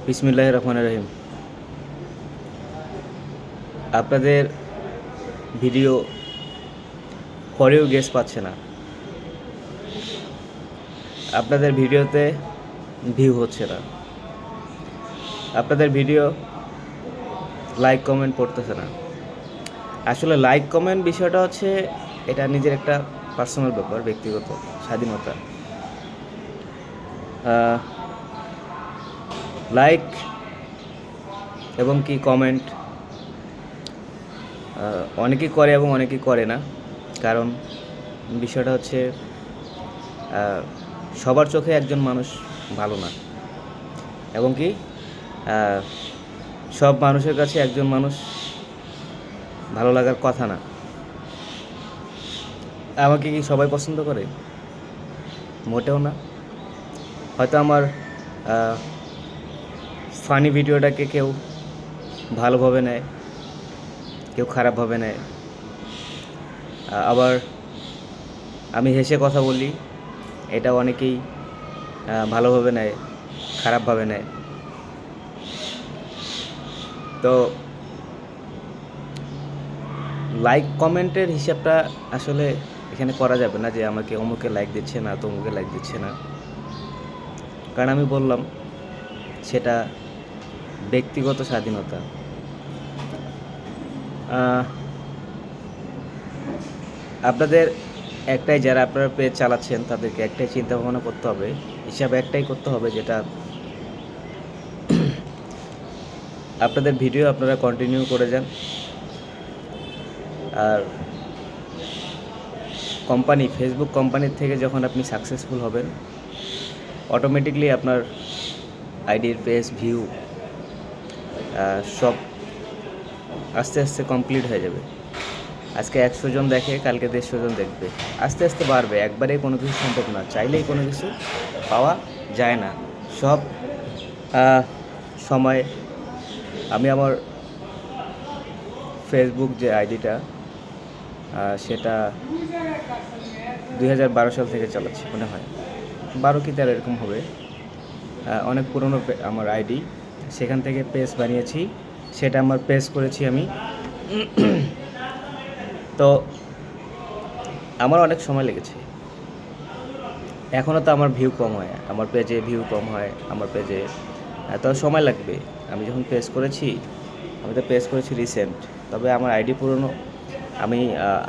বিসমিল্লাহির রহমানির রহিম। আপনাদের ভিডিও পরেও গেস পাচ্ছে না, আপনাদের ভিডিওতে ভিউ হচ্ছে না, আপনাদের ভিডিও লাইক কমেন্ট পড়তেছে না। আসলে লাইক কমেন্ট বিষয়টা হচ্ছে এটা নিজের একটা পার্সোনাল ব্যাপার, ব্যক্তিগত স্বাধীনতা। লাইক এবং কি কমেন্ট অনেকেই করে এবং অনেকেই করে না, কারণ বিষয়টা হচ্ছে সবার চোখে একজন মানুষ ভালো না, এবং কি সব মানুষের কাছে একজন মানুষ ভালো লাগার কথা না। আমাকে কি সবাই পছন্দ করে? মোটেও না। হয়তো আমার ফানি ভিডিওটাকে কেউ ভালোভাবে নেয়, কেউ খারাপভাবে নেয়। আবার আমি হেসে কথা বলি, এটা অনেকেই ভালোভাবে নেয়, খারাপভাবে নেয়। তো লাইক কমেন্টের হিসাবটা আসলে এখানে করা যাবে না যে আমাকে অমুকে লাইক দিচ্ছে না, তমুকে লাইক দিচ্ছে না, কারণ আমি বললাম সেটা ব্যক্তিগত স্বাধীনতা। আপনাদের একটাই, যারা আপনারা পেজ চালাচ্ছেন তাদেরকে একটাই চিন্তা ভাবনা করতে হবে, হিসাব একটাই করতে হবে, যেটা আপনাদের ভিডিও আপনারা কন্টিনিউ করে যান। আর কোম্পানি, ফেসবুক কোম্পানির থেকে যখন আপনি সাকসেসফুল হবেন, অটোমেটিকলি আপনার আইডির পেজ, ভিউ সব আস্তে আস্তে কমপ্লিট হয়ে যাবে। আজকে 100 জন দেখে, কালকে 150 জন দেখবে, আস্তে আস্তে বাড়বে। একবারেই কোনো কিছু সম্ভব না, চাইলেই কোনো কিছু পাওয়া যায় না। সব সময় আমি আমার ফেসবুক যে আইডিটা সেটা 2012 সাল থেকে চালাচ্ছি, মনে হয় 12 কি 13 এরকম হবে। অনেক পুরনো আমার আইডি, সেখান থেকে পেজ বানিয়েছি, সেটা আমার পেজ করেছি আমি। তো আমার অনেক সময় লেগেছে, এখনও তো আমার ভিউ কম হয়, আমার পেজে ভিউ কম হয়, আমার পেজে এত সময় লাগবে। আমি যখন পেজ করেছি, আমি তো পেজ করেছি রিসেন্ট, তবে আমার আইডি পুরনো। আমি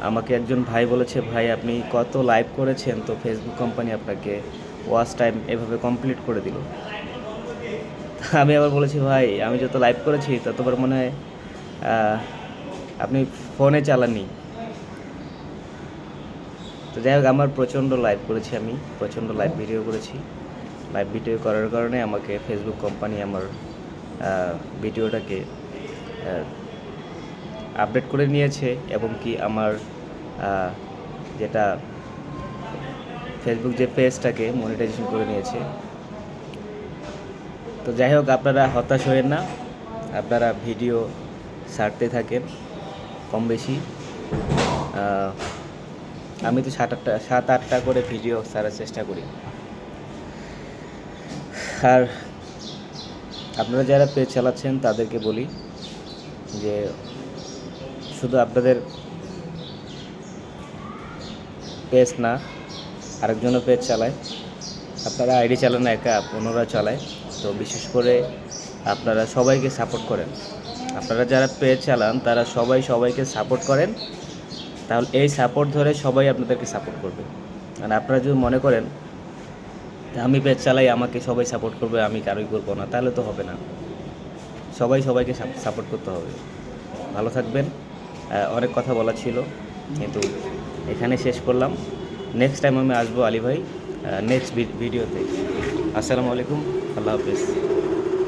আমাকে একজন ভাই বলেছে, ভাই আপনি কত লাইভ করেছেন, তো ফেসবুক কোম্পানি আপনাকে ওয়াচ টাইম এভাবে কমপ্লিট করে দিল। আমি আবার বলেছি, ভাই আমি যত লাইভ করেছি ততবার মনে হয় আপনি ফোনে চালাননি। তো যাই হোক, আমার প্রচণ্ড লাইভ করেছি, আমি প্রচণ্ড লাইভ ভিডিও করেছি। লাইভ ভিডিও করার কারণে আমাকে ফেসবুক কোম্পানি আমার ভিডিওটাকে আপডেট করে নিয়েছে, এবং কি আমার যেটা ফেসবুক যে পেজটাকে মনিটাইজেশন করে নিয়েছে। তো যাই হোক, আপনারা হতাশ হয়েন না, আপনারা ভিডিও ছাড়তে থাকেন কম বেশি। আমি তো 7-8টা করে ভিডিও ছাড়ার চেষ্টা করি। আর আপনারা যারা পেজ চালাচ্ছেন তাদেরকে বলি যে শুধু আপনাদের পেজ না, আরেকজনও পেজ চালায়। আপনারা আইডি চালান একা, অন্যরা চালায়। তো বিশেষ করে আপনারা সবাইকে সাপোর্ট করেন। আপনারা যারা পেজ চালান তারা সবাইকে সাপোর্ট করেন, তাহলে এই সাপোর্ট ধরে সবাই আপনাদেরকে সাপোর্ট করবে। আর আপনারা যদি মনে করেন আমি পেজ চালাই, আমাকে সবাই সাপোর্ট করবে, আমি কারোই করবো না, তাহলে তো হবে না। সবাইকে সাপোর্ট করতে হবে। ভালো থাকবেন। অনেক কথা বলা ছিল, কিন্তু এখানে শেষ করলাম। নেক্সট টাইম আমি আসবো আলী ভাই, নেক্সট ভিডিওতে। আসসালামু আলাইকুম, আল্লাহ হাফেজ।